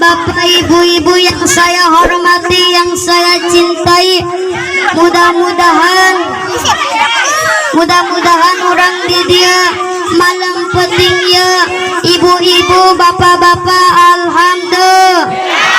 bapak-bapak, ibu-ibu yang saya hormati, yang saya cintai, mudah-mudahan orang di dia malam penting ya, ibu-ibu, bapak-bapak, alhamdulillah.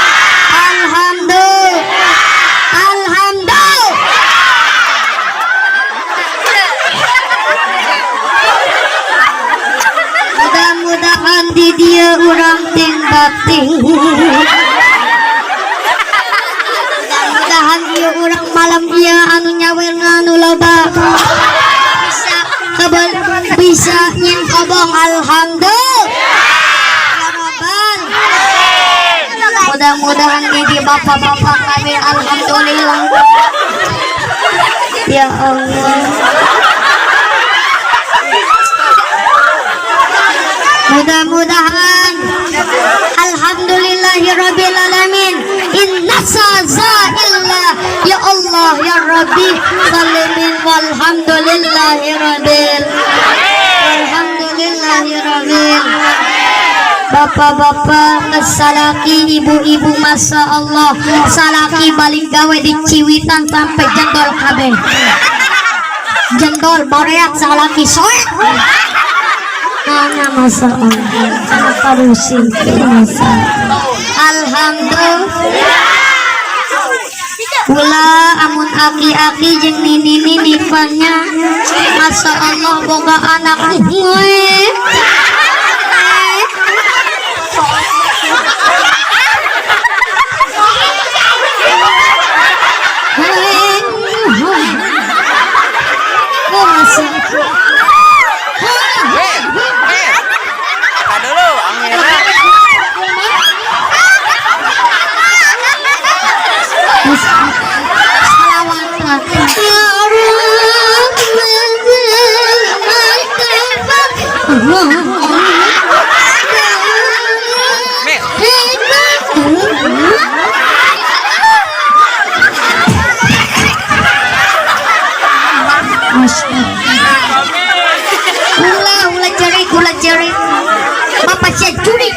Mudah-mudahan di dia orang ting-bating. Mudah-mudahan dia orang malam dia anu nyawer anu loba bisa kebal bisa nyin kobong, alhamdulillah. Mudah-mudahan di bapak-bapak kami, alhamdulillah. Ya Allah, mudah-mudahan alhamdulillahirabbil alamin. Inna sa'illah ya Allah ya Rabbi salimin walhamdulillahirabbil bapak-bapak kesalaki, ibu-ibu, masya Allah salaki balik gawe di Ciwitan sampai jendol kabeh, jendol boreak salaki soek nanya, masa Allah parusin masa alhamdulillah. Ula amun aki-aki jeung nini nikahnya masya Allah boga anak gue bapak saya curi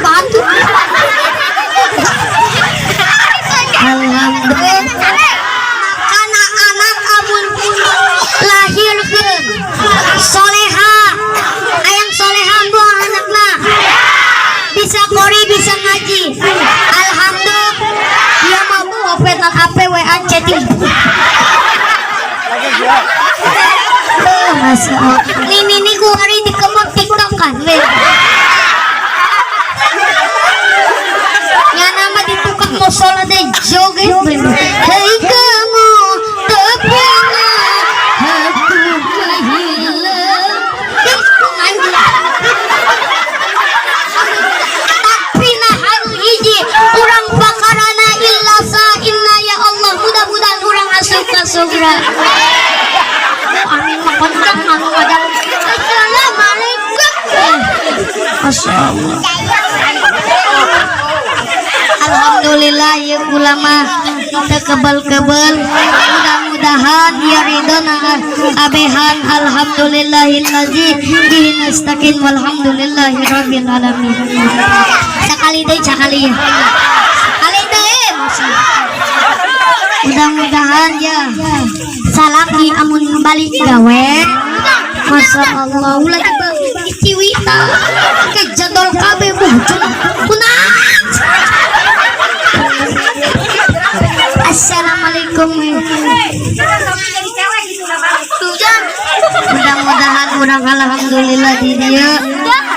bantu alhamdulillah. Anak-anak amun lahirkeun soleha ayang soleha buah anakna bisa kori bisa ngaji, alhamdulillah. Dia mampu opetan APW chatting ini gua hari di kemot TikTok kan ya nama di tukang musola deh joget hei kamu tepungnya aku kehilang tapi nah haru hiji orang bakarana illa sa'inna ya Allah, mudah-mudahan orang asup ke surga. Assalamualaikum. Alhamdulillah ya ulama kita kebal-kebal, mudah-mudahan ya ridona abehan. Alhamdulillahillazi bihi nastaqim walhamdulillahirabbil alamin. Sekali deh ya. Mudah-mudahan ya salaki amun balik gawe masya Allah ulah di Ciwitan ke jadol kabeh muncul kunang. Assalamualaikum. Mudah-mudahan orang alhamdulillah di dia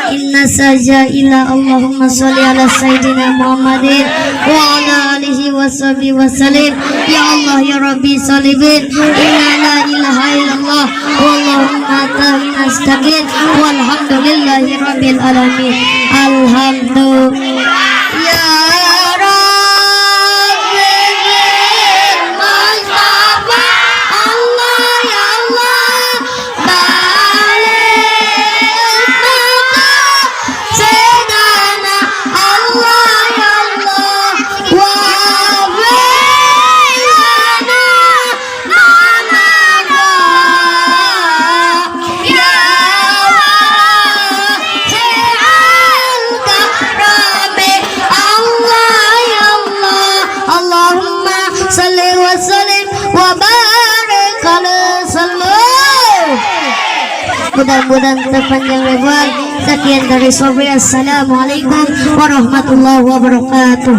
inna saja ila Allahumma sholli ala sayyidina Muhammadin wa ala alihi wa sahbihi wa salim. Ya Allah ya Rabbi sholibin inna la ilaha illallah wallahumma ta'ala nastaqim walhamdulillahi rabbil alamin. Alhamdulillah ya wa barik alaihi sallam. Mudah-mudahan terpanjang lebar. Sekian dari Sobri. Assalamualaikum warahmatullahi wabarakatuh.